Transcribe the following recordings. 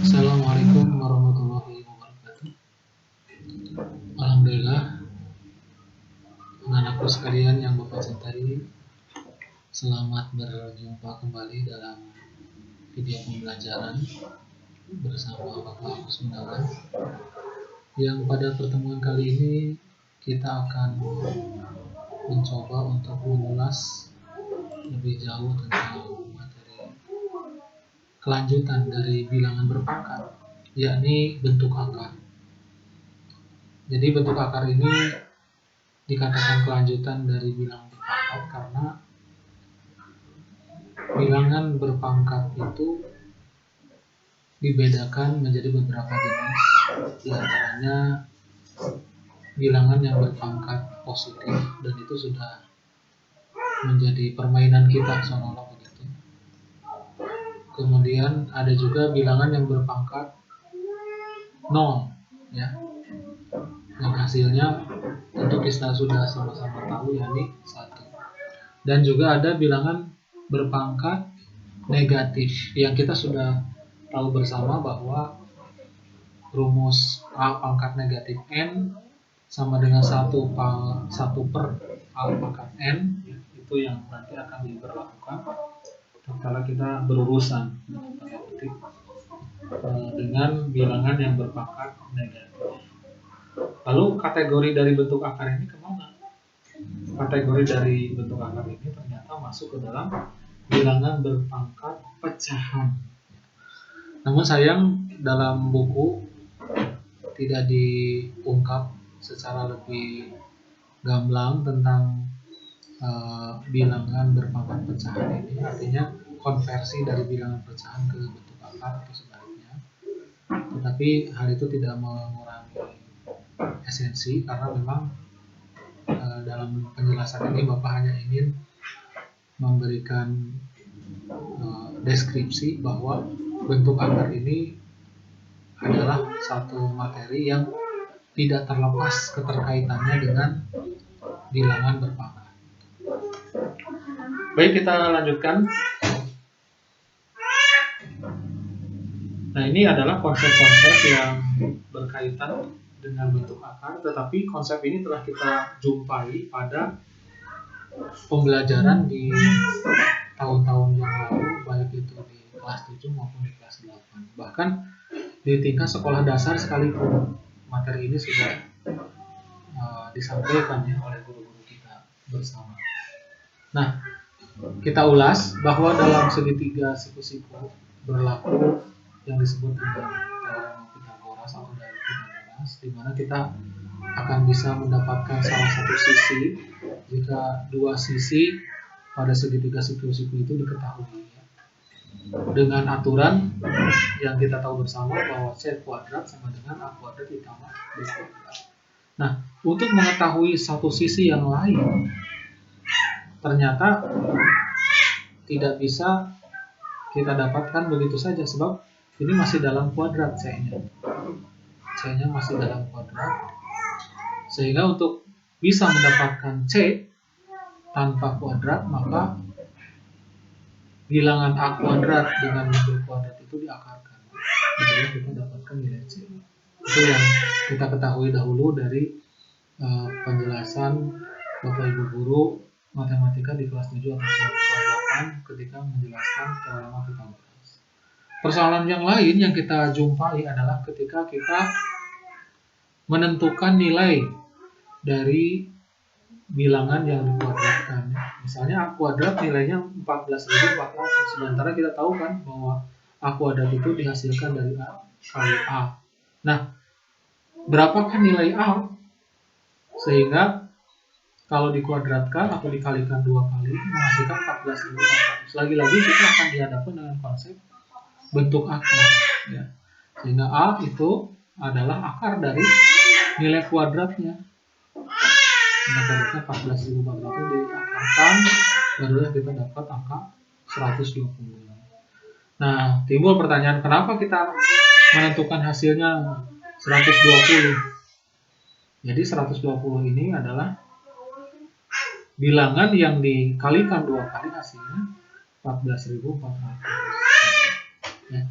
Assalamualaikum warahmatullahi wabarakatuh. Alhamdulillah, anak-anakku sekalian yang Bapak cintai, selamat berjumpa kembali dalam video pembelajaran bersama Bapak Agus Gunawan. Yang pada pertemuan kali ini kita akan mencoba untuk mengulas lebih jauh tentang materi kelanjutan dari bilangan berpangkat, yakni bentuk akar. Jadi bentuk akar ini dikatakan kelanjutan dari bilangan berpangkat karena bilangan berpangkat itu dibedakan menjadi beberapa jenis, di antaranya bilangan yang berpangkat positif, dan itu sudah menjadi permainan kita seolah-olah begitu. Kemudian ada juga bilangan yang berpangkat 0, ya, yang hasilnya tentu kita sudah sama-sama tahu, yakni 1. Dan juga ada bilangan berpangkat negatif yang kita sudah tahu bersama bahwa rumus A pangkat negatif N sama dengan 1 per A pangkat N, itu yang nanti akan diberlakukan setelah kita berurusan dengan bilangan yang berpangkat negatif. Lalu kategori dari bentuk akar ini kemana? Kategori dari bentuk akar ini ternyata masuk ke dalam bilangan berpangkat pecahan. Namun sayang, dalam buku tidak diungkap secara lebih gamblang tentang bilangan berpangkat pecahan ini, artinya konversi dari bilangan pecahan ke bentuk akar atau sebaliknya. Tetapi hal itu tidak mengurangi esensi, karena memang dalam penjelasan ini Bapak hanya ingin memberikan deskripsi bahwa bentuk akar ini adalah satu materi yang tidak terlepas keterkaitannya dengan bilangan berpangkat. Baik, kita lanjutkan. Nah, ini adalah konsep-konsep yang berkaitan dengan bentuk akar, tetapi konsep ini telah kita jumpai pada pembelajaran di tahun-tahun yang lalu, baik itu di kelas 7 maupun di kelas 8. Bahkan di tingkat sekolah dasar sekalipun materi ini sudah disampaikan ya oleh guru-guru kita bersama. Nah, kita ulas bahwa dalam segitiga siku-siku berlaku yang disebut dengan teorema Pythagoras atau dari Pythagoras, di mana kita akan bisa mendapatkan salah satu sisi jika dua sisi pada segitiga siku-siku itu diketahui, ya, dengan aturan yang kita tahu bersama bahwa C kuadrat sama dengan A kuadrat ditambah B kuadrat. Nah, untuk mengetahui satu sisi yang lain ternyata tidak bisa kita dapatkan begitu saja, sebab ini masih dalam kuadrat C-nya. C-nya masih dalam kuadrat, sehingga untuk bisa mendapatkan C tanpa kuadrat, maka bilangan A kuadrat dengan B kuadrat itu diakarkan, sehingga kita dapatkan nilai C. Itu yang kita ketahui dahulu dari penjelasan Bapak Ibu Guru matematika di kelas 7 atau kelas 8 ketika menjelaskan teorema Pythagoras. Persoalan yang lain yang kita jumpai adalah ketika kita menentukan nilai dari bilangan yang dikuadratkan. Misalnya A kuadrat nilainya 14.400, sementara kita tahu kan bahwa A kuadrat itu dihasilkan dari A kali A. Nah, berapakah nilai A? Sehingga kalau dikuadratkan atau dikalikan 2 kali menghasilkan 14.400. Lagi-lagi kita akan dihadapkan dengan konsep bentuk akar, ya. Sehingga A itu adalah akar dari nilai kuadratnya. Nilai kuadratnya 14.400 diakarkan, barulah kita dapat angka 120. Nah, timbul pertanyaan, kenapa kita menentukan hasilnya 120? Jadi 120 ini adalah bilangan yang dikalikan 2 kali hasilnya 14.400. Ya.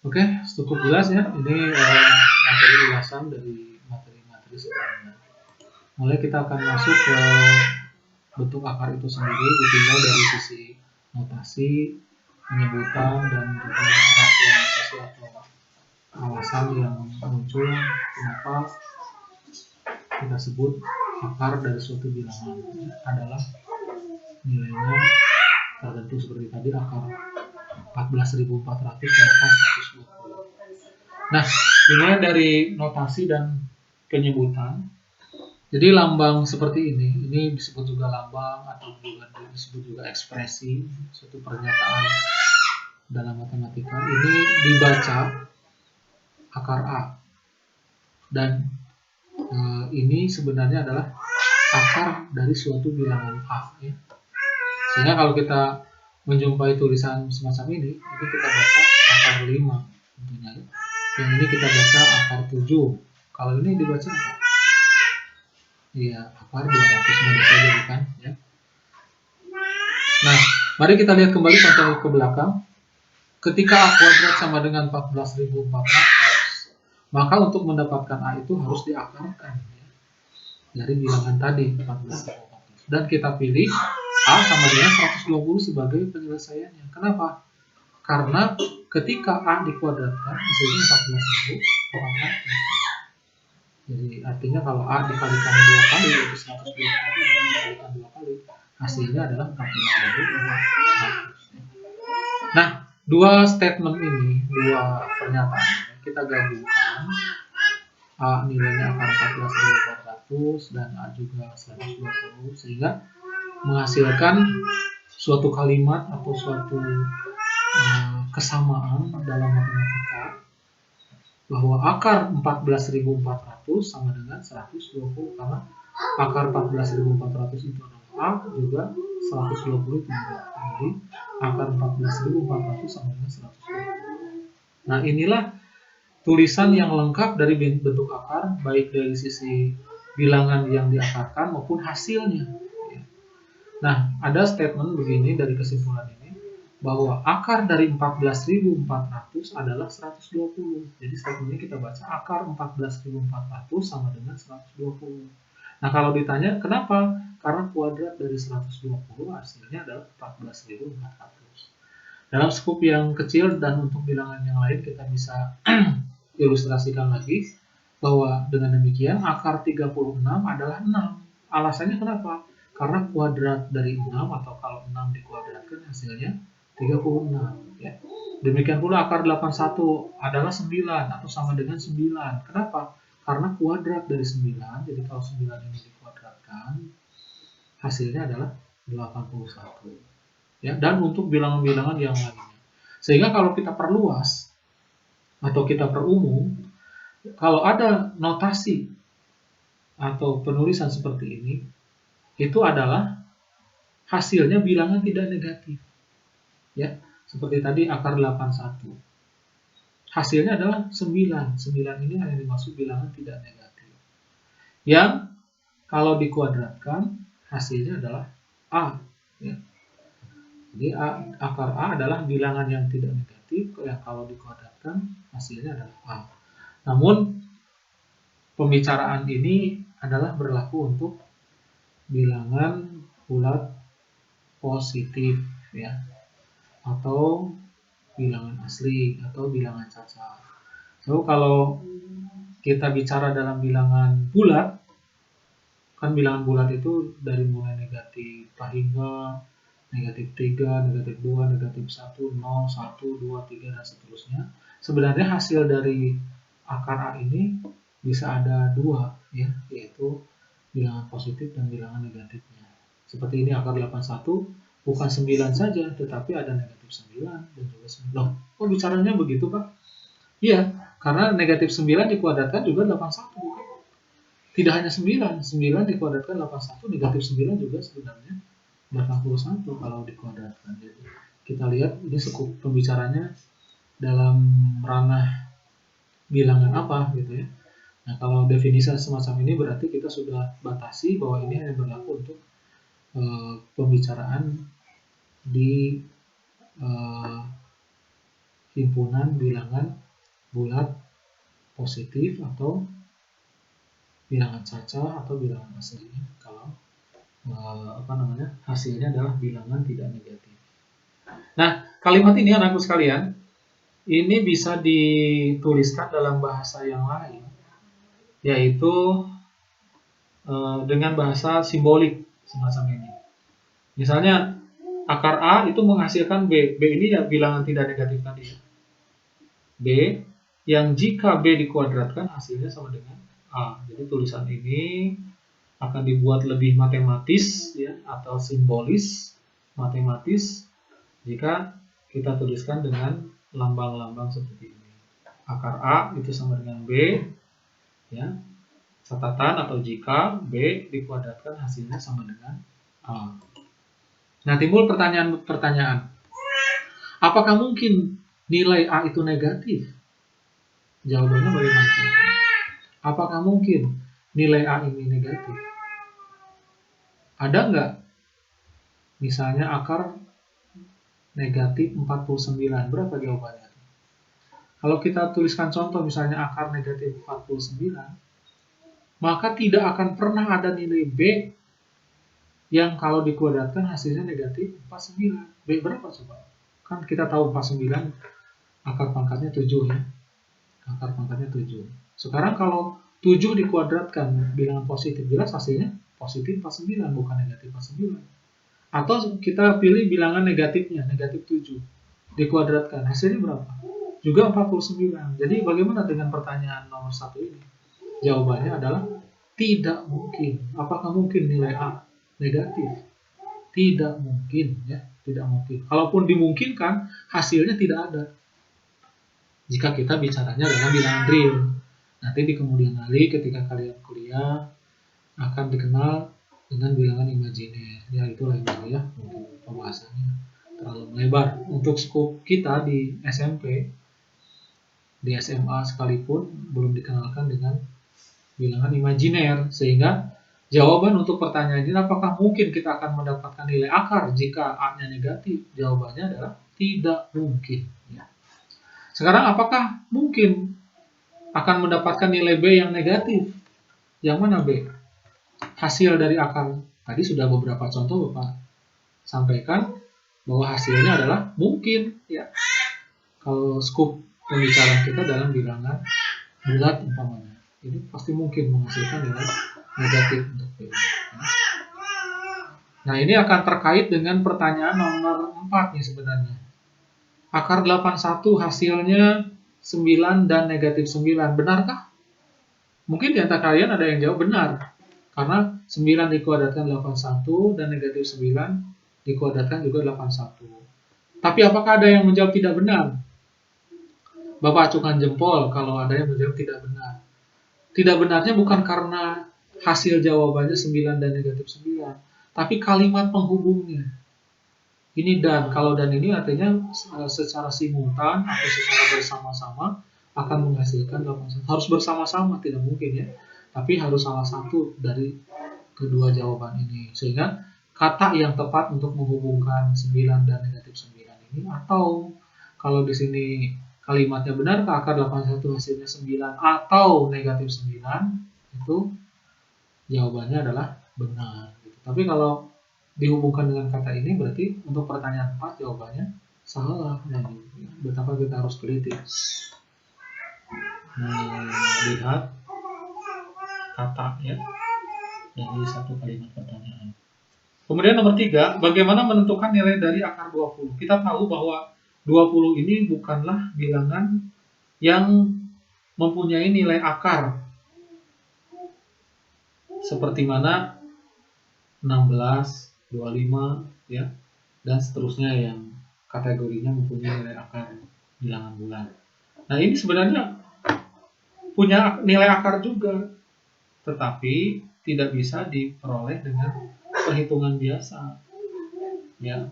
Oke, cukup jelas ya. Ini materi ulasan dari materi-materi sebelumnya. Mulai kita akan masuk ke bentuk akar itu sendiri, ditinjau dari sisi notasi, penyebutan, dan juga rasionalisasi atau alasan yang muncul kenapa kita sebut akar dari suatu bilangan adalah nilainya tertentu seperti tadi akar 14.400 kenapa 120. Nah, dimulai dari notasi dan penyebutan. Jadi lambang seperti ini disebut juga lambang atau juga disebut juga ekspresi, suatu pernyataan dalam matematika. Ini dibaca akar A dan ini sebenarnya adalah akar dari suatu bilangan A ya. Sehingga kalau kita menjumpai tulisan semacam ini kita baca akar 5 tentunya ya. Yang ini kita baca akar 7. Kalau ini dibaca apa? Iya, akar 200 mudah saja bukan ya. Nah, mari kita lihat kembali contoh ke belakang. Ketika A kuadrat sama dengan 14.400, maka untuk mendapatkan A itu harus diakarkan ya, dari bilangan tadi 14.400. Dan kita pilih A sama dengan 120 sebagai penyelesaiannya. Kenapa? Karena ketika A dikuadratkan hasilnya 14.400. Jadi artinya kalau A dikalikan 2 kali yaitu 120 dikalikan 2 kali hasilnya adalah 14.400. Nah, dua statement ini, dua pernyataan kita gabungkan. A nilainya akar 14.400 dan A juga 120 sehingga menghasilkan suatu kalimat atau suatu kesamaan dalam matematika bahwa akar 14.400 sama dengan 120 karena akar 14.400 itu adalah A juga 120 itu juga. Jadi akar 14.400 sama dengan 120. Nah, inilah tulisan yang lengkap dari bentuk akar baik dari sisi bilangan yang diakarkan maupun hasilnya. Nah, ada statement begini dari kesimpulan ini bahwa akar dari 14.400 adalah 120. Jadi statement ini kita baca akar 14.400 sama dengan 120. Nah, kalau ditanya kenapa? Karena kuadrat dari 120 hasilnya adalah 14.400. Dalam skup yang kecil dan untuk bilangan yang lain kita bisa ilustrasikan lagi bahwa dengan demikian akar 36 adalah 6. Alasannya kenapa? Karena kuadrat dari 6 atau kalau 6 dikuadratkan hasilnya 36 ya. Demikian pula akar 81 adalah 9 atau sama dengan 9. Kenapa? Karena kuadrat dari 9, jadi kalau 9 ini dikuadratkan hasilnya adalah 81 ya. Dan untuk bilangan-bilangan yang lainnya. Sehingga kalau kita perluas atau kita perumum, kalau ada notasi atau penulisan seperti ini, itu adalah hasilnya bilangan tidak negatif. Ya, seperti tadi akar 81. Hasilnya adalah 9. 9 ini hanya dimaksud bilangan tidak negatif. Yang kalau dikuadratkan hasilnya adalah A. Ya. Jadi akar A adalah bilangan yang tidak negatif yang kalau dikuadratkan hasilnya adalah A. Namun pembicaraan ini adalah berlaku untuk bilangan bulat positif ya, atau bilangan asli atau bilangan cacat. So kalau kita bicara dalam bilangan bulat, kan bilangan bulat itu dari mulai negatif hingga negatif 3, negatif 2, negatif 1, 0, 1, 2, 3, dan seterusnya. Sebenarnya hasil dari akar A ini bisa ada 2 ya, yaitu bilangan positif dan bilangan negatifnya. Seperti ini akar 81 bukan 9 saja, tetapi ada negatif 9 dan juga 9. Loh, kok bicaranya begitu Pak? Iya, karena negatif 9 dikuadratkan juga 81 bukan? Tidak hanya 9 dikuadratkan 81, negatif 9 juga sebenarnya 81 kalau dikuadratkan. Jadi kita lihat ini skup pembicaranya dalam ranah bilangan apa gitu ya. Nah, kalau definisi semacam ini berarti kita sudah batasi bahwa ini hanya berlaku untuk pembicaraan di himpunan bilangan bulat positif atau bilangan caca atau bilangan asli kalau hasilnya adalah bilangan tidak negatif. Nah, kalimat ini anakku sekalian, ini bisa dituliskan dalam bahasa yang lain, yaitu dengan bahasa simbolik semacam ini. Misalnya akar A itu menghasilkan B. B ini ya bilangan tidak negatif tadi ya. B yang jika B dikuadratkan hasilnya sama dengan A. Jadi tulisan ini akan dibuat lebih matematis ya atau simbolis matematis jika kita tuliskan dengan lambang-lambang seperti ini. Akar A itu sama dengan B ya. Catatan atau jika B dikuadratkan hasilnya sama dengan A. Nah, timbul pertanyaan. Apakah mungkin nilai A itu negatif? Jawabannya bagaimana? Apakah mungkin nilai A ini negatif? Ada nggak? Misalnya akar negatif 49. Berapa jawabannya? Kalau kita tuliskan contoh misalnya akar negatif 49, maka tidak akan pernah ada nilai B yang kalau dikuadratkan hasilnya negatif 49. B berapa coba? Kan kita tahu 49 akar pangkatnya 7 ya. Akar pangkatnya 7. Sekarang kalau 7 dikuadratkan bilangan positif, jelas hasilnya positif 49 bukan negatif 49. Atau kita pilih bilangan negatifnya, negatif 7. Dikuadratkan, hasilnya berapa? Juga 49. Jadi bagaimana dengan pertanyaan nomor 1 ini? Jawabannya adalah tidak mungkin. Apakah mungkin nilai A negatif? Tidak mungkin ya, tidak mungkin. Kalaupun dimungkinkan, hasilnya tidak ada. Jika kita bicaranya dalam bilangan real. Nanti di kemudian hari ketika kalian kuliah akan dikenal dengan bilangan imajiner. Ya itu lain lagi ya, mungkin pembahasannya terlalu melebar. Untuk skop kita di SMP, di SMA sekalipun belum dikenalkan dengan bilangan imajiner, sehingga jawaban untuk pertanyaan ini apakah mungkin kita akan mendapatkan nilai akar jika A-nya negatif? Jawabannya adalah tidak mungkin. Ya. Sekarang apakah mungkin akan mendapatkan nilai B yang negatif? Yang mana B? Hasil dari akar. Tadi sudah beberapa contoh Bapak sampaikan bahwa hasilnya adalah mungkin. Ya. Kalau skop pembicaraan kita dalam bilangan bulat umpamanya, ini pasti mungkin menghasilkan nilai negatif untuk B. Nah, ini akan terkait dengan pertanyaan nomor 4 nih sebenarnya. Akar 81 hasilnya 9 dan negatif 9. Benarkah? Mungkin di antara kalian ada yang jawab benar. Karena 9 dikuadratkan 81 dan negatif 9 dikuadratkan juga 81. Tapi apakah ada yang menjawab tidak benar? Bapak acungkan jempol kalau ada yang menjawab tidak benar. Tidak benarnya bukan karena hasil jawabannya 9 dan negatif 9, tapi kalimat penghubungnya. Ini dan, kalau dan ini artinya secara simultan atau secara bersama-sama akan menghasilkan 81. Harus bersama-sama, tidak mungkin ya. Tapi harus salah satu dari kedua jawaban ini. Sehingga kata yang tepat untuk menghubungkan 9 dan negatif 9 ini, atau kalau di sini kalimatnya benar, akar 81 hasilnya 9 atau negatif 9, itu jawabannya adalah benar. Tapi kalau dihubungkan dengan kata ini, berarti untuk pertanyaan 4 jawabannya salah. Nah, betapa kita harus teliti. Nah, lihat kata ya dari satu kalimat pertanyaan. Kemudian nomor 3, bagaimana menentukan nilai dari akar 20? Kita tahu bahwa 20 ini bukanlah bilangan yang mempunyai nilai akar seperti mana 16, 25 ya, dan seterusnya yang kategorinya mempunyai nilai akar bilangan bulat. Nah, ini sebenarnya punya nilai akar juga, tetapi tidak bisa diperoleh dengan perhitungan biasa. Ya.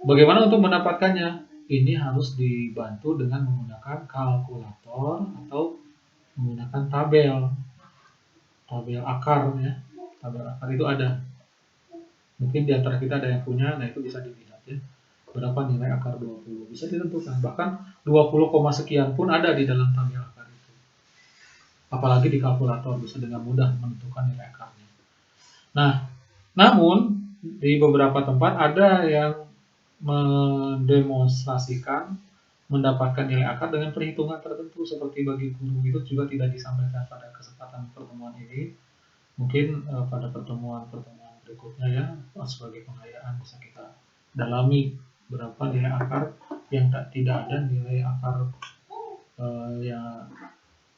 Bagaimana untuk mendapatkannya? Ini harus dibantu dengan menggunakan kalkulator atau menggunakan tabel akar ya. Tabel akar itu ada. Mungkin di antara kita ada yang punya, nah itu bisa dilihat ya. berapa nilai akar 20. Bisa ditentukan. Bahkan 20, sekian pun ada di dalam tabel akar itu. Apalagi di kalkulator bisa dengan mudah menentukan nilai akarnya. Nah, namun di beberapa tempat ada yang mendemonstrasikan mendapatkan nilai akar dengan perhitungan tertentu, seperti bagi guru itu juga tidak disampaikan pada kesempatan pertemuan ini. Mungkin pada pertemuan-pertemuan berikutnya ya, sebagai pengayaan bisa kita dalami berapa nilai akar yang tidak ada nilai akar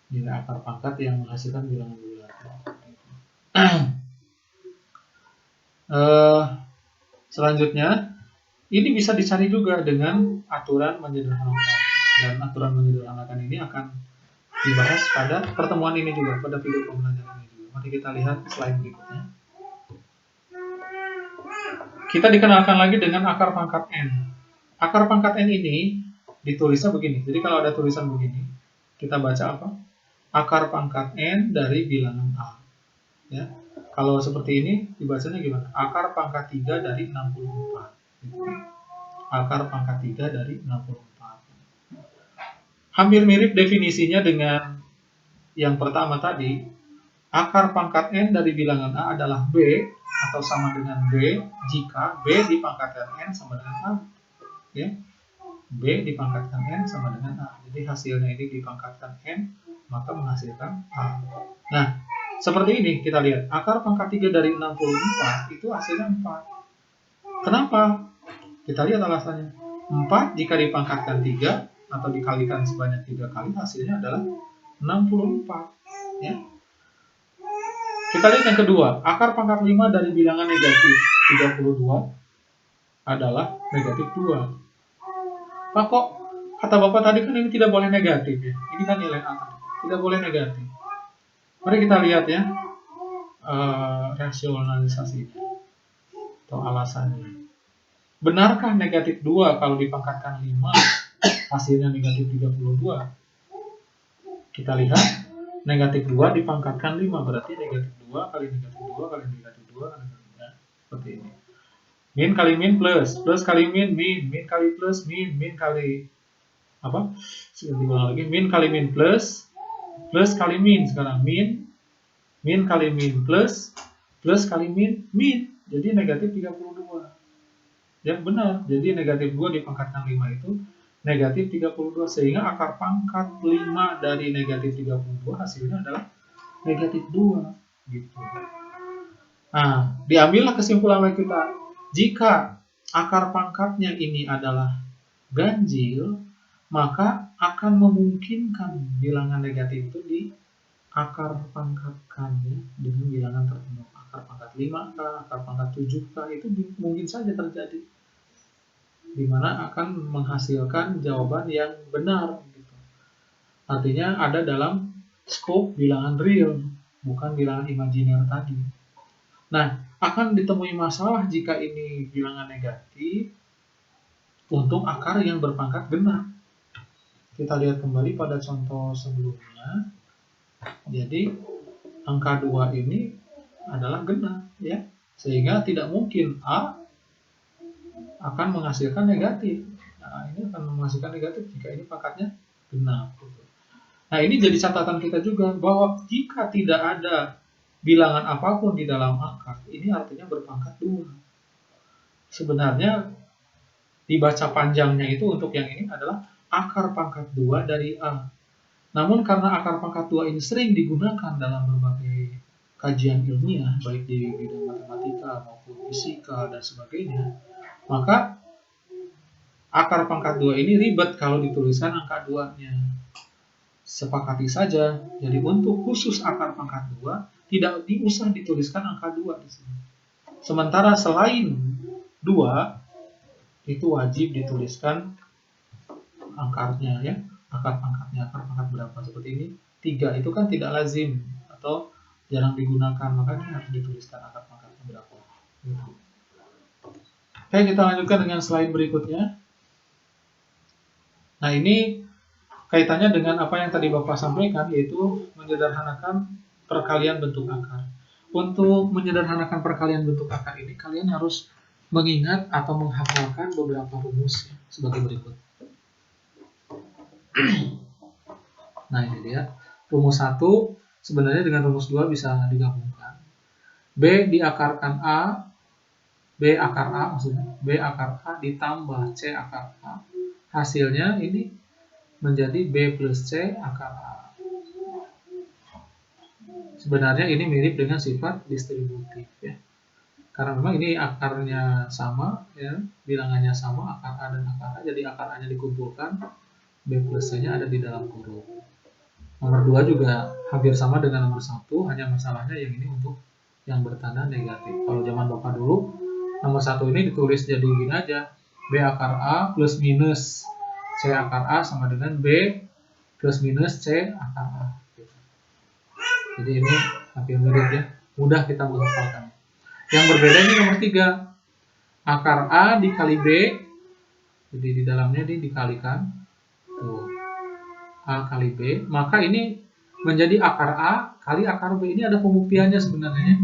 nilai akar pangkat yang menghasilkan bilangan bulat. Selanjutnya, ini bisa dicari juga dengan aturan menyederhanakan, dan aturan menyederhanakan ini akan dibahas pada pertemuan ini juga, pada video pembelajaran ini juga. Mari kita lihat slide berikutnya. Kita dikenalkan lagi dengan akar pangkat N. Akar pangkat N ini ditulisnya begini. Jadi kalau ada tulisan begini, kita baca apa? Akar pangkat N dari bilangan A. Ya. Kalau seperti ini dibacanya gimana? Akar pangkat 3 dari 64. Gitu. Akar pangkat 3 dari 64. Hampir mirip definisinya dengan yang pertama tadi. Akar pangkat N dari bilangan A adalah B atau sama dengan B jika B dipangkatkan N sama dengan A. Ya. B dipangkatkan N sama dengan A. Jadi hasilnya ini dipangkatkan N, maka menghasilkan A. Nah, seperti ini kita lihat. Akar pangkat 3 dari 64 itu hasilnya 4. Kenapa? Kita lihat alasannya. 4 jika dipangkatkan 3 atau dikalikan sebanyak 3 kali, hasilnya adalah 64. Ya. Kita lihat yang kedua. Akar pangkat 5 dari bilangan negatif 32 adalah negatif 2. Pak, kok kata Bapak tadi kan ini tidak boleh negatif ya? Ini kan nilai A. Tidak boleh negatif. Mari kita lihat ya rasionalisasinya atau alasannya. Benarkah negatif 2 kalau dipangkatkan 5 hasilnya negatif 32? Kita lihat negatif 2 dipangkatkan 5 berarti negatif 2 kali negatif 2 kali negatif 2 kali negatif 2. Seperti ini. Min kali min plus, plus kali min, min kali plus, min kali apa? Diulang lagi, min kali min plus kali min. Sekarang min kali min plus kali min. Jadi negatif 32. Yang benar, jadi negatif 2 dipangkatkan 5 itu negatif 32, sehingga akar pangkat 5 dari negatif 32 hasilnya adalah negatif 2 gitu. Nah, diambillah kesimpulan oleh kita. Jika akar pangkatnya ini adalah ganjil, maka akan memungkinkan bilangan negatif itu di akar pangkatkannya dengan bilangan tertentu. Akar pangkat 5K, akar pangkat 7K itu mungkin saja terjadi, di mana akan menghasilkan jawaban yang benar gitu. Artinya ada dalam skop bilangan real, bukan bilangan imajiner tadi. Nah, akan ditemui masalah jika ini bilangan negatif untuk akar yang berpangkat genap. Kita lihat kembali pada contoh sebelumnya. Jadi angka 2 ini adalah genap ya. Sehingga tidak mungkin A akan menghasilkan negatif. Nah, ini akan menghasilkan negatif jika ini pangkatnya genap gitu. Nah, ini jadi catatan kita juga bahwa jika tidak ada bilangan apapun di dalam akar, ini artinya berpangkat 2. Sebenarnya dibaca panjangnya itu untuk yang ini adalah akar pangkat 2 dari A. Namun karena akar pangkat 2 ini sering digunakan dalam berbagai kajian ilmiah, baik di bidang matematika maupun fisika dan sebagainya, maka akar pangkat 2 ini ribet kalau dituliskan angka 2-nya. Sepakati saja, jadi untuk khusus akar pangkat 2, tidak diusah dituliskan angka 2 di sini. Sementara selain 2, itu wajib dituliskan akarnya ya, akar pangkatnya, akar pangkat berapa. Seperti ini, 3 itu kan tidak lazim atau jarang digunakan, makanya harus dituliskan akar pangkatnya berapa. Gitu. Oke, kita lanjutkan dengan slide berikutnya. Nah, ini kaitannya dengan apa yang tadi Bapak sampaikan, yaitu menyederhanakan perkalian bentuk akar. Untuk menyederhanakan perkalian bentuk akar ini, kalian harus mengingat atau menghafalkan beberapa rumus sebagai berikut. Nah, ini dia. Rumus 1 sebenarnya dengan rumus 2 bisa digabungkan. B diakarkan A, B akar A maksudnya, B akar A ditambah C akar A. Hasilnya ini menjadi B plus C akar A. Sebenarnya ini mirip dengan sifat distributif ya. Karena memang ini akarnya sama ya, bilangannya sama, akar A dan akar A, jadi akar A-nya dikumpulkan, B plus C-nya ada di dalam kurung. Nomor 2 juga hampir sama dengan nomor 1, hanya masalahnya yang ini untuk yang bertanda negatif. Kalau zaman Bapak dulu, nomor 1 ini ditulis jadi gini aja, B akar A plus minus C akar A sama dengan B plus minus C akar A. Jadi ini hampir mirip ya, mudah kita menghafalkan. Yang berbeda ini nomor 3, akar A dikali B, jadi di dalamnya ini dikalikan, tuh, A kali B, maka ini menjadi akar A kali akar B. Ini ada pembuktiannya sebenarnya,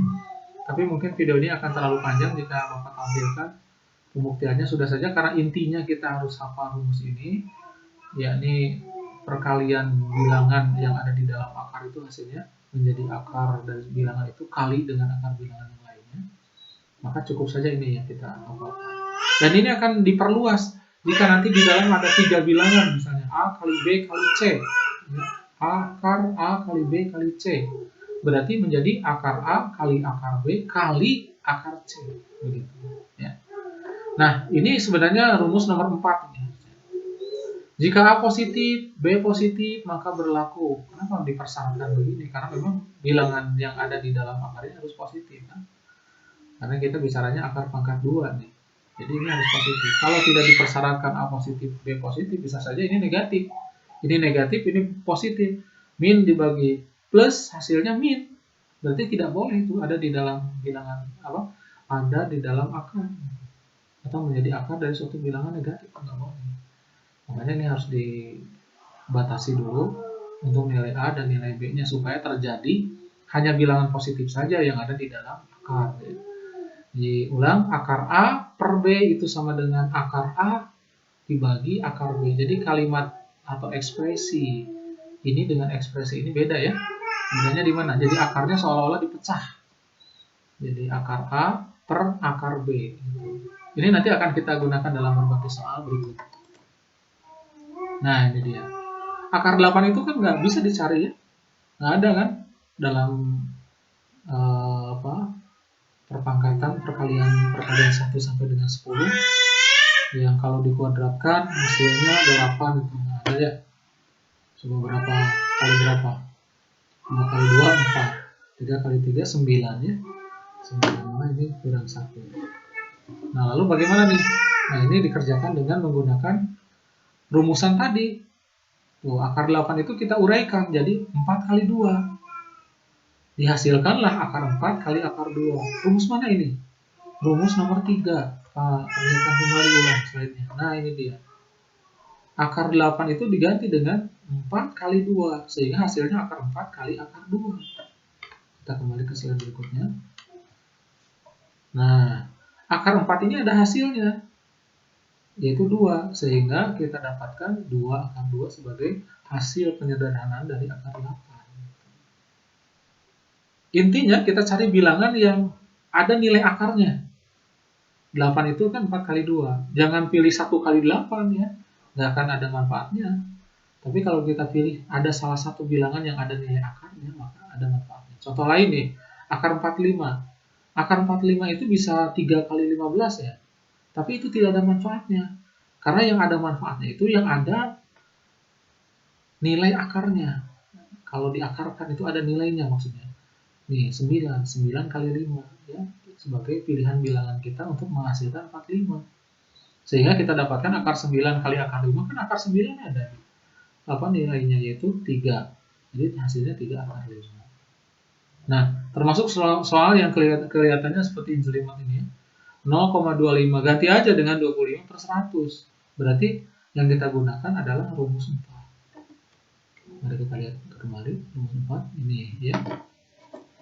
tapi mungkin video ini akan terlalu panjang jika Bapak tampilkan pembuktiannya. Sudah saja karena intinya kita harus hafal rumus ini, yakni perkalian bilangan yang ada di dalam akar itu hasilnya menjadi akar dari bilangan itu kali dengan akar bilangan yang lainnya. Maka cukup saja ini yang kita hafalkan. Dan ini akan diperluas jika nanti di dalam ada 3 bilangan, misalnya A kali B kali C. Akar A kali B kali C. Berarti menjadi akar A kali akar B kali akar C. Begitu. Ya. Nah, ini sebenarnya rumus nomor 4. Jika A positif, B positif, maka berlaku. Kenapa dipersyaratkan begini? Karena memang bilangan yang ada di dalam akar ini harus positif. Kan? Karena kita bicaranya akar pangkat 2 nih. Jadi ini harus positif. Kalau tidak dipersyaratkan A positif, B positif, bisa saja ini negatif. Ini negatif, ini positif. Min dibagi plus, hasilnya min. Berarti tidak boleh itu ada di dalam bilangan apa? Ada di dalam akar. Atau menjadi akar dari suatu bilangan negatif, enggak boleh. Makanya ini harus dibatasi dulu untuk nilai A dan nilai B-nya supaya terjadi hanya bilangan positif saja yang ada di dalam akar. Diulang, akar A per B itu sama dengan akar A dibagi akar B. Jadi kalimat atau ekspresi ini dengan ekspresi ini beda ya. Bedanya di mana? Jadi akarnya seolah-olah dipecah. Jadi akar A per akar B. Ini nanti akan kita gunakan dalam berbagai soal berikut. Nah, ini dia. Akar 8 itu kan nggak bisa dicari ya. Nggak ada kan dalam perkalian 1 sampai dengan 10 yang kalau dikuadratkan hasilnya 8 itu. Nah, ada ya. Coba berapa kali berapa? 5 kali 2 4. 3 kali 3 9 ya. 9 ini kurang 1. Nah, lalu bagaimana nih? Nah, ini dikerjakan dengan menggunakan rumusan tadi. Tuh, akar 8 itu kita uraikan jadi 4 kali 2. Dihasilkanlah akar 4 kali akar 2. Rumus mana ini? Rumus nomor 3. Perlihatkan kembali ulang slide-nya. Nah, ini dia. Akar 8 itu diganti dengan 4 kali 2. Sehingga hasilnya akar 4 kali akar 2. Kita kembali ke slide berikutnya. Nah, akar 4 ini ada hasilnya. Yaitu 2. Sehingga kita dapatkan 2 akar 2 sebagai hasil penyederhanaan dari akar 8. Intinya kita cari bilangan yang ada nilai akarnya. 8 itu kan 4 kali 2. Jangan pilih 1 kali 8 ya. Nggak akan ada manfaatnya. Tapi kalau kita pilih ada salah satu bilangan yang ada nilai akarnya, maka ada manfaatnya. Contoh lain nih, akar 45. Akar 45 itu bisa 3 kali 15 ya. Tapi itu tidak ada manfaatnya. Karena yang ada manfaatnya itu yang ada nilai akarnya. Kalau diakarkan itu ada nilainya maksudnya. Nih, 9 kali 5 ya, sebagai pilihan bilangan kita untuk menghasilkan 45. Sehingga kita dapatkan akar 9 kali akar 5, kan akar 9 ada nilainya yaitu 3. Jadi hasilnya 3 akar 5. Nah, termasuk soal yang kelihatannya seperti jelimet ini ya. 0,25 ganti aja dengan 25 per 100. Berarti yang kita gunakan adalah rumus 4. Mari kita lihat kembali rumus 4 ini ya.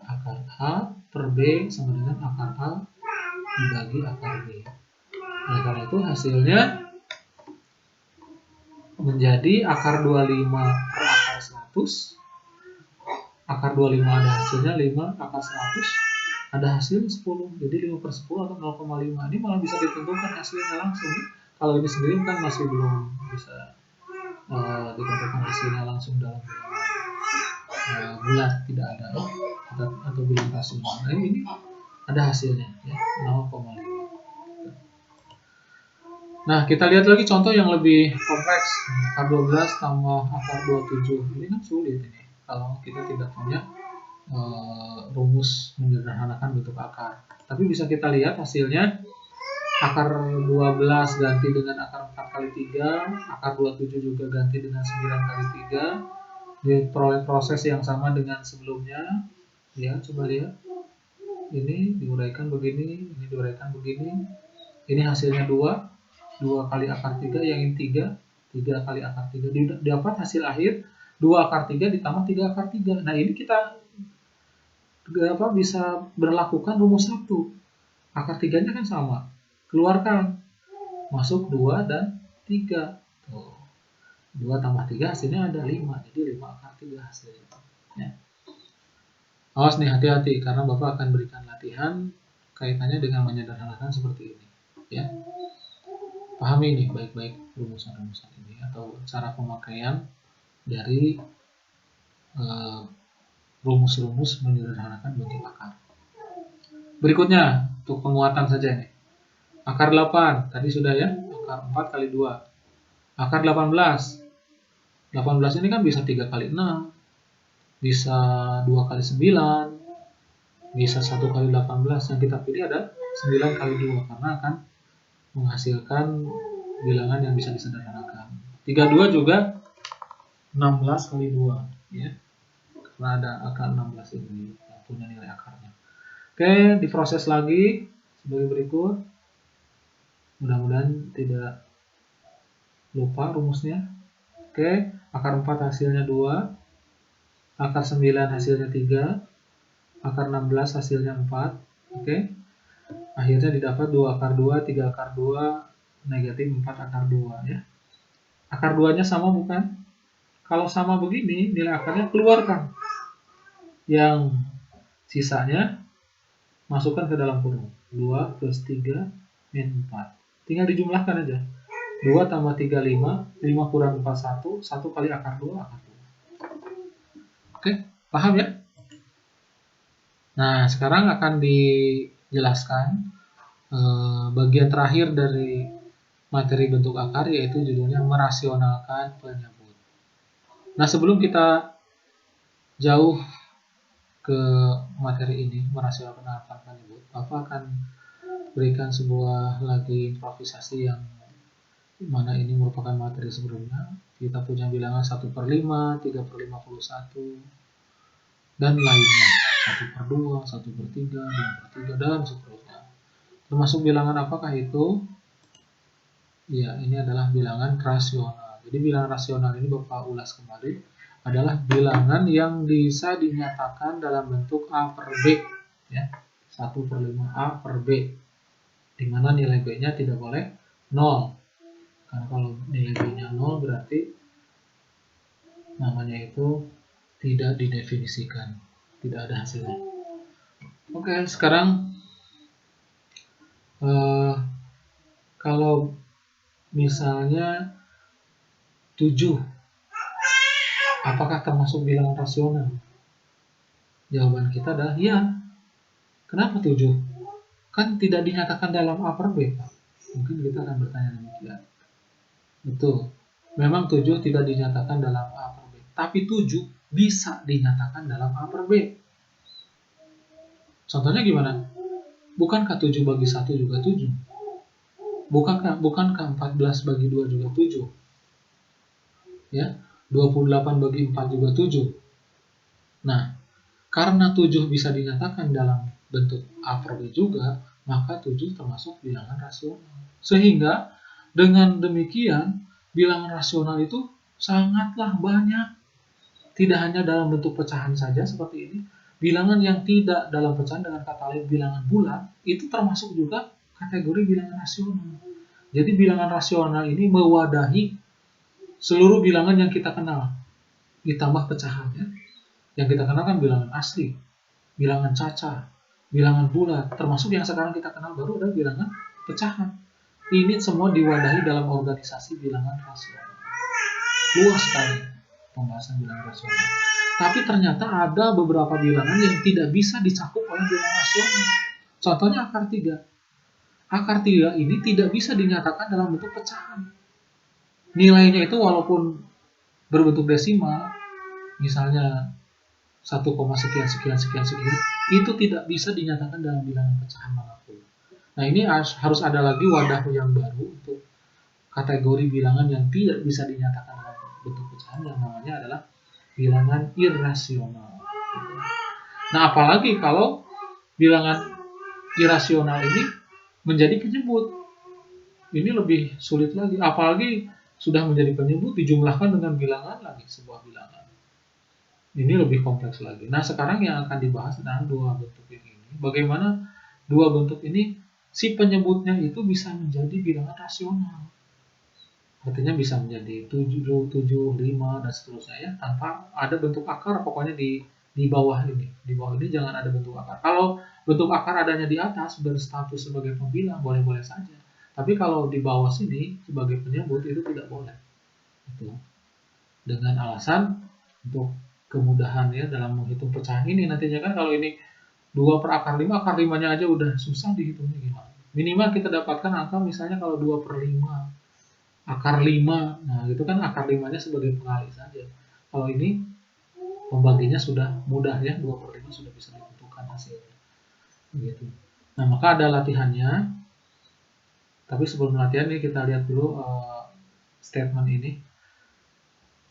Akar A per B sama dengan akar A dibagi akar B. Oleh karena itu hasilnya menjadi akar 25 per akar 100. Akar 25 ada hasilnya 5, akar 100 ada hasil 10. Jadi 5 per 10 atau 0,5. Ini malah bisa ditentukan hasilnya langsung. Kalau ini sendiri kan masih belum bisa ditentukan hasilnya langsung dalam bulat, tidak ada ya, atau bilang rasional. Nah ini ada hasilnya ya, 0,5. Nah, kita lihat lagi contoh yang lebih kompleks. Akar 12 tambah akar 27. Ini kan sulit ini kalau kita tidak punya rumus menyederhanakan bentuk akar. Tapi bisa kita lihat hasilnya. Akar 12 ganti dengan akar 4 kali 3. Akar 27 juga ganti dengan 9 kali 3. Diperoleh proses yang sama dengan sebelumnya. Ya, coba lihat. Ini diuraikan begini, ini diuraikan begini. Ini hasilnya 2 kali akar 3, yang ini 3 kali akar 3. Dapat hasil akhir 2 akar 3 ditambah 3 akar 3. Nah ini kita bisa berlakukan rumus 1. Akar 3 nya kan sama, keluarkan, masuk 2 dan 3. Tuh. 2 tambah 3 hasilnya ada 5, jadi 5 akar 3 hasilnya ya. Awas nih, hati-hati karena Bapak akan berikan latihan kaitannya dengan menyederhanakan seperti ini ya. Pahami ini baik-baik rumusan-rumusan ini atau cara pemakaian dari rumus-rumus menyederhanakan bentuk akar. Berikutnya untuk penguatan saja ini. Akar 8 tadi sudah ya, akar 4 kali 2. Akar 18. 18 ini kan bisa 3 kali 6, bisa 2 kali 9, bisa 1 kali 18. Yang kita pilih ada 9 kali 2 karena akan menghasilkan bilangan yang bisa disederhanakan. 32 juga 16 kali 2 ya. Karena ada akar 16 ini yang punya nilai akarnya. Oke, diproses lagi sebagai berikut. Mudah-mudahan tidak lupa rumusnya. Oke, akar 4 hasilnya 2, akar 9 hasilnya 3, akar 16 hasilnya 4. Oke. Akhirnya didapat 2 akar 2, 3 akar 2, negatif 4 akar 2 ya. Akar 2-nya sama bukan? Kalau sama begini, nilai akarnya keluarkan. Yang sisanya masukkan ke dalam kurung. 2 plus 3 min 4. Tinggal dijumlahkan aja. 2 tambah 3, 5. 5 kurang 4, 1. 1 kali akar 2, akar 2. Oke, paham ya? Nah, sekarang akan dijelaskan bagian terakhir dari materi bentuk akar, yaitu judulnya merasionalkan penyebut. Nah, sebelum kita jauh ke materi ini, merasionalkan penyebut, Bapak akan berikan sebuah lagi improvisasi yang mana ini merupakan materi sebelumnya. Kita punya bilangan 1/5, 3/51, dan lainnya. 1/2, 1/3, 2/3, dan seterusnya. Termasuk bilangan apakah itu? Ya, ini adalah bilangan rasional. Jadi bilangan rasional ini Bapak ulas kembali adalah bilangan yang bisa dinyatakan dalam bentuk A per B ya. 1/5 A per B, di mana nilai B-nya tidak boleh 0. Karena kalau nilai B-nya 0 berarti namanya itu tidak didefinisikan, tidak ada hasilnya. Oke, sekarang kalau misalnya 7, apakah termasuk bilangan rasional? Jawaban kita adalah ya. Kenapa 7? Kan tidak dinyatakan dalam A per B, Pak. Mungkin kita akan bertanya demikian. Betul. Memang 7 tidak dinyatakan dalam A per B. Tapi 7 bisa dinyatakan dalam A per B. Contohnya gimana? Bukankah 7 bagi 1 juga 7? Bukankah 14 bagi 2 juga 7? Ya, 28 bagi 4 juga 7. Nah, karena 7 bisa dinyatakan dalam bentuk A per B juga, maka 7 termasuk bilangan rasional. Sehingga dengan demikian, bilangan rasional itu sangatlah banyak. Tidak hanya dalam bentuk pecahan saja seperti ini, bilangan yang tidak dalam pecahan dengan kata lain bilangan bulat, itu termasuk juga kategori bilangan rasional. Jadi bilangan rasional ini mewadahi seluruh bilangan yang kita kenal, ditambah pecahannya. Yang kita kenal kan bilangan asli, bilangan caca, bilangan bulat, termasuk yang sekarang kita kenal baru adalah bilangan pecahan. Ini semua diwadahi dalam organisasi bilangan rasional. Luas sekali pembahasan bilangan rasional. Tapi ternyata ada beberapa bilangan yang tidak bisa dicakup oleh bilangan rasional. Contohnya akar 3. Akar 3 ini tidak bisa dinyatakan dalam bentuk pecahan. Nilainya itu walaupun berbentuk desimal, misalnya 1, sekian sekian sekian sekian, itu tidak bisa dinyatakan dalam bilangan pecahan manapun. Nah, ini harus ada lagi wadah yang baru untuk kategori bilangan yang tidak bisa dinyatakan dalam bentuk pecahan, yang namanya adalah bilangan irasional. Nah, apalagi kalau bilangan irasional ini menjadi penyebut. Ini lebih sulit lagi, apalagi sudah menjadi penyebut dijumlahkan dengan bilangan lagi, sebuah bilangan. Ini lebih kompleks lagi. Nah, sekarang yang akan dibahas adalah dua bentuk ini. Bagaimana dua bentuk ini si penyebutnya itu bisa menjadi bilangan rasional. Artinya bisa menjadi 7, 7, 5 dan seterusnya ya, tanpa ada bentuk akar. Pokoknya di bawah ini. Di bawah ini jangan ada bentuk akar. Kalau bentuk akar adanya di atas berstatus sebagai pembilang, boleh-boleh saja. Tapi kalau di bawah sini sebagai penyebut itu tidak boleh. Itu. Dengan alasan untuk kemudahan ya dalam menghitung pecahan ini. Nantinya kan kalau ini 2 per akar 5, akar 5-nya aja udah susah dihitungnya gimana. Minimal kita dapatkan angka misalnya kalau 2 per 5, akar 5. Nah, itu kan akar 5-nya sebagai pengali saja. Kalau ini membaginya sudah mudah ya, 2 per 5 sudah bisa ditentukan hasilnya. Begitu. Nah, maka ada latihannya. Tapi sebelum latihan ini kita lihat dulu statement ini.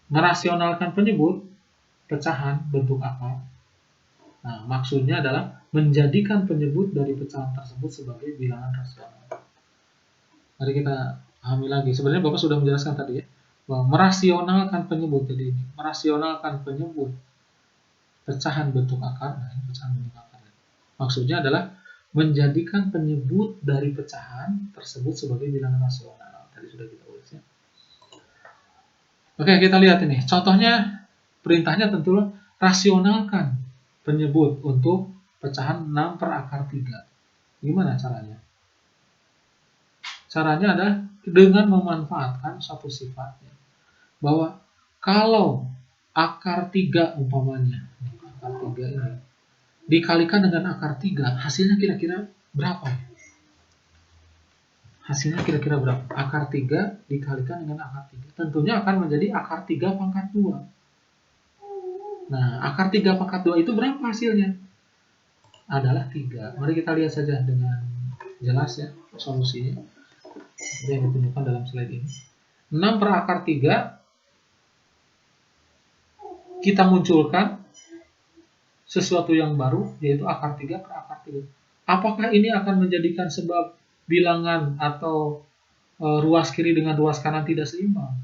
Merasionalkan penyebut pecahan bentuk akar. Nah, maksudnya adalah menjadikan penyebut dari pecahan tersebut sebagai bilangan rasional. Mari kita pahami lagi. Sebenarnya Bapak sudah menjelaskan tadi ya, bahwa merasionalkan penyebut. Jadi ini, merasionalkan penyebut pecahan bentuk akar. Nah, ini pecahan bentuk akar. Maksudnya adalah menjadikan penyebut dari pecahan tersebut sebagai bilangan rasional. Tadi sudah kita ulas ya. Oke, kita lihat ini. Contohnya, perintahnya tentulah rasionalkan penyebut untuk pecahan 6 per akar 3. Gimana caranya? Caranya adalah dengan memanfaatkan satu sifatnya. Bahwa kalau akar 3 umpamanya, akar 3 ini, dikalikan dengan akar 3, hasilnya kira-kira berapa? Hasilnya kira-kira berapa? Akar 3 dikalikan dengan akar 3. Tentunya akan menjadi akar 3 pangkat 2. Nah, akar 3 pangkat 2 itu berapa hasilnya? Adalah 3. Mari kita lihat saja dengan jelas ya solusinya. Yang ditunjukkan dalam slide ini. 6 per akar 3 kita munculkan sesuatu yang baru, yaitu akar 3 per akar 3. Apakah ini akan menjadikan sebab bilangan atau ruas kiri dengan ruas kanan tidak seimbang?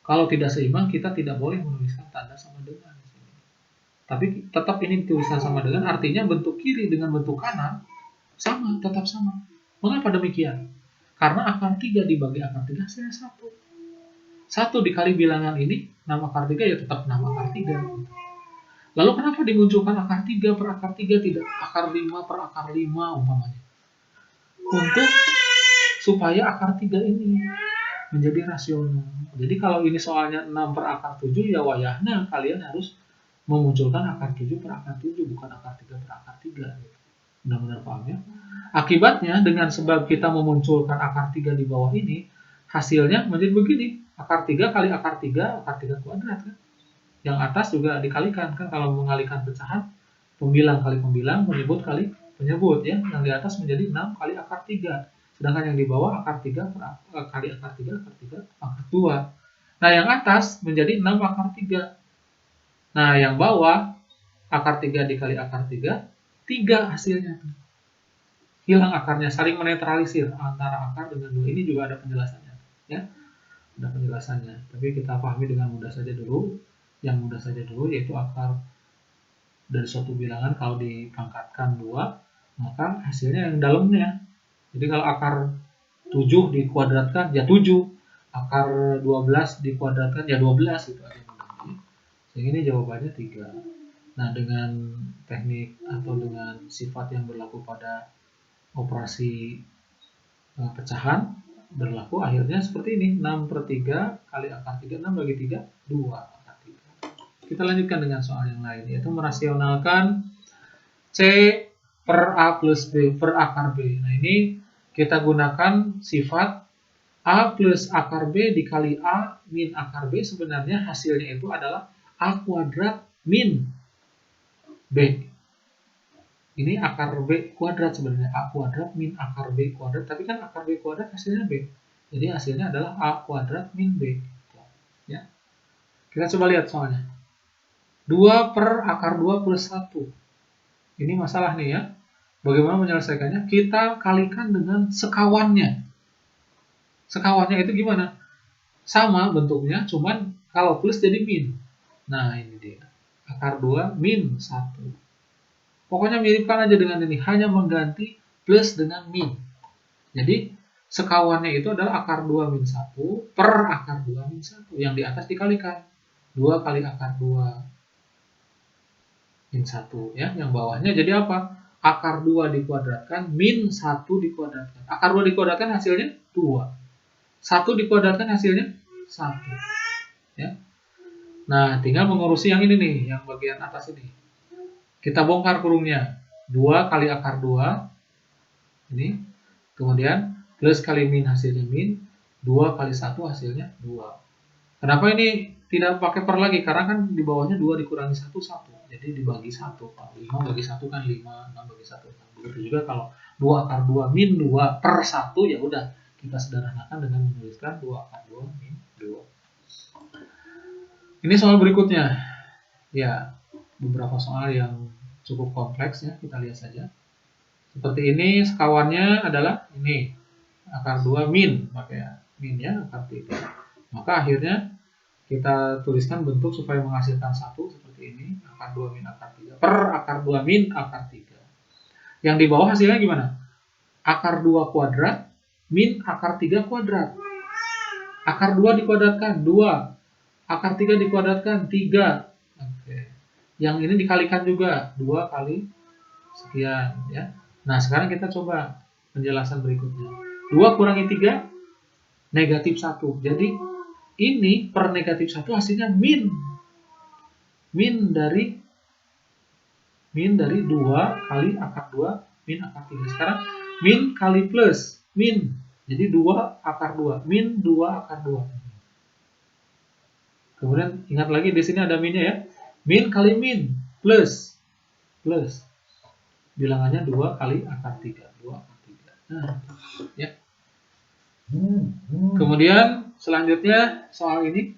Kalau tidak seimbang, kita tidak boleh menuliskan tanda sama dengan. Tapi tetap ini dituliskan sama dengan, artinya bentuk kiri dengan bentuk kanan sama, tetap sama. Mengapa demikian? Karena akar 3 dibagi akar 3 hasilnya 1. 1 dikali bilangan ini, 6 akar 3 ya tetap 6 akar 3. Lalu kenapa dimunculkan akar 3 per akar 3, tidak akar 5 per akar 5 umpamanya? Untuk supaya akar 3 ini menjadi rasional. Jadi kalau ini soalnya 6 per akar 7, ya wayahnya kalian harus memunculkan akar 7 per akar 7, bukan akar 3 per akar 3. Benar-benar paham ya? Akibatnya dengan sebab kita memunculkan akar 3 di bawah ini, hasilnya menjadi begini. Akar 3 kali akar 3, akar 3 kuadrat kan? Yang atas juga dikalikan kan, kalau mengalikan pecahan, pembilang kali pembilang, penyebut kali penyebut ya. Yang di atas menjadi 6 kali akar 3. Sedangkan yang di bawah akar 3 kali akar 3, akar 3, akar 2. Nah, yang atas menjadi 6 akar 3. Nah, yang bawah akar 3 dikali akar 3, 3 hasilnya. Hilang akarnya, saling menetralisir antara akar dengan 2. Ini juga ada penjelasannya ya. Ada penjelasannya. Tapi kita pahami dengan mudah saja dulu. Yang mudah saja dulu, yaitu akar dari suatu bilangan kalau dipangkatkan 2, maka hasilnya yang dalamnya. Jadi kalau akar 7 dikuadratkan ya 7. Akar 12 dikuadratkan ya 12 gitu aja. Sehingga ini jawabannya 3. Nah, dengan teknik atau dengan sifat yang berlaku pada operasi pecahan berlaku akhirnya seperti ini. 6/3 kali akar 3, 6 bagi 3, 2 akar 3. Kita lanjutkan dengan soal yang lain, yaitu merasionalkan C per A plus B per akar B. Nah, ini kita gunakan sifat A plus akar B dikali A min akar B, sebenarnya hasilnya itu adalah A kuadrat min B. Ini akar B kuadrat sebenarnya, A kuadrat min akar B kuadrat, tapi kan akar B kuadrat hasilnya B. Jadi hasilnya adalah A kuadrat min B. Ya. Kita coba lihat soalnya. 2 per akar 2 plus 1. Ini masalah nih ya. Bagaimana menyelesaikannya? Kita kalikan dengan sekawannya. Sekawannya itu gimana? Sama bentuknya, cuman kalau plus jadi min. Nah, ini dia. Akar 2 min 1. Pokoknya miripkan aja dengan ini, hanya mengganti plus dengan min. Jadi, sekawannya itu adalah akar 2 min 1 per akar 2 min 1. Yang di atas dikalikan. 2 kali akar 2 min 1. Ya. Yang bawahnya jadi apa? Akar 2 dikuadratkan min 1 dikuadratkan. Akar 2 dikuadratkan hasilnya 2. 1 dikuadratkan hasilnya 1. Ya. Nah, tinggal mengurusi yang ini nih, yang bagian atas ini. Kita bongkar kurungnya. 2 kali akar 2. Ini. Kemudian plus kali min hasilnya min. 2 kali 1 hasilnya 2. Kenapa ini tidak pakai per lagi? Karena kan di bawahnya 2 dikurangi 1, 1. Jadi dibagi 1. Kalau 5 bagi 1 kan 5, 6 bagi 1. Nah, begitu juga kalau 2 akar 2 min 2 per 1, ya udah. Kita sederhanakan dengan menuliskan 2 akar 2 min 2. Ini soal berikutnya. Ya, beberapa soal yang cukup kompleks ya, kita lihat saja. Seperti ini, sekawannya adalah ini. Akar 2 min, pakai min ya, akar 3. Maka akhirnya kita tuliskan bentuk supaya menghasilkan 1 seperti ini. Akar 2 min akar 3 per akar 2 min akar 3. Yang di bawah hasilnya gimana? Akar 2 kuadrat min akar 3 kuadrat. Akar 2 dikuadratkan 2. Akar 3 dikuadratkan 3. Oke. Yang ini dikalikan juga 2 kali sekian ya. Nah, sekarang kita coba penjelasan berikutnya. 2 kurangi 3 negatif 1. Jadi ini per negatif 1 hasilnya min. Min dari 2 kali akar 2 min akar 3. Sekarang min kali plus min. Jadi 2 akar 2 min 2 akar 2. Kemudian ingat lagi di sini ada minnya ya. Min kali min plus bilangannya 2 kali akar 3. 2 akar 3. Nah, ya. Kemudian selanjutnya soal ini.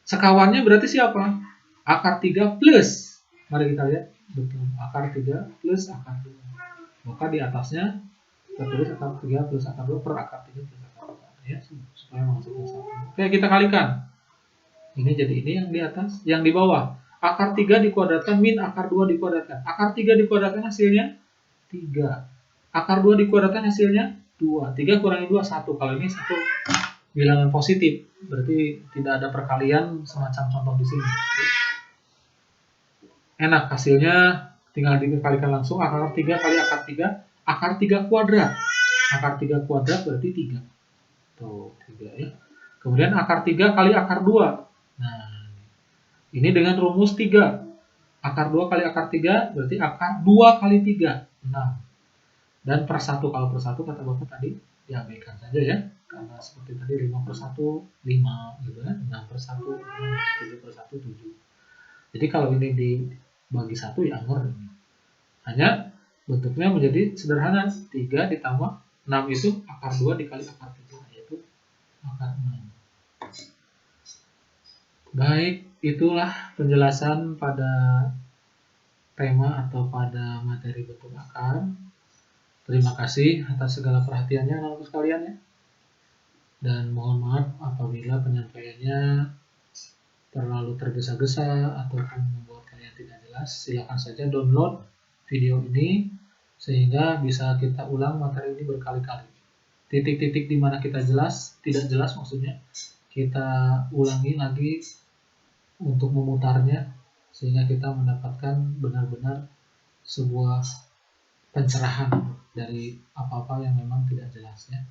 Sekawannya berarti siapa? Akar 3 plus. Mari kita lihat. Betul. Akar 3 plus akar 2. Maka di atasnya kita tulis akar 3 plus akar 2 per akar 3 plus akar 2. Ya, supaya menghasilkan 1. Oke, kita kalikan. Ini jadi ini yang di atas. Yang di bawah. Akar 3 dikuadratkan min akar 2 dikuadratkan. Akar 3 dikuadratkan hasilnya 3. Akar 2 dikuadratkan hasilnya 2. 3 kurangi 2, 1. Kalau ini 1 bilangan positif. Berarti tidak ada perkalian semacam contoh di sini. Enak hasilnya tinggal dikalikan langsung. Akar 3 kali akar 3. Akar 3 kuadrat. Akar 3 kuadrat berarti 3. Tuh, 3 ya. Kemudian akar 3 kali akar 2. Nah, ini dengan rumus 3. Akar 2 kali akar 3 berarti akar 2 kali 3. 6. Dan per 1, kalau per 1 kata Bapak tadi diabaikan saja ya. Karena seperti tadi 5 per 1, 5 gitu ya. 6 per 1, 7 per 1, 7. Jadi kalau ini dibagi 1 ya anggur ini. Hanya bentuknya menjadi sederhana. 3 ditambah 6 itu akar 2 dikali akar 3. Yaitu akar 6. Baik, itulah penjelasan pada tema atau pada materi bentuk akar. Terima kasih atas segala perhatiannya anak-anak sekalian ya. Dan mohon maaf apabila penyampaiannya terlalu tergesa-gesa ataupun membuat kalian tidak jelas. Silakan saja download video ini sehingga bisa kita ulang materi ini berkali-kali. titik-titik di mana kita tidak jelas maksudnya, kita ulangi lagi untuk memutarnya sehingga kita mendapatkan benar-benar sebuah pencerahan dari apa-apa yang memang tidak jelas ya.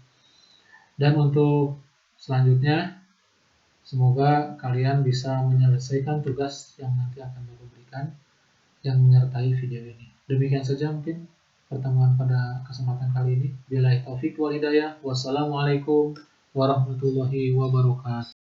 Dan untuk selanjutnya, semoga kalian bisa menyelesaikan tugas yang nanti akan Bapak berikan yang menyertai video ini. Demikian saja mungkin pertemuan pada kesempatan kali ini. Billahi taufik wal hidayah. Wassalamualaikum warahmatullahi wabarakatuh.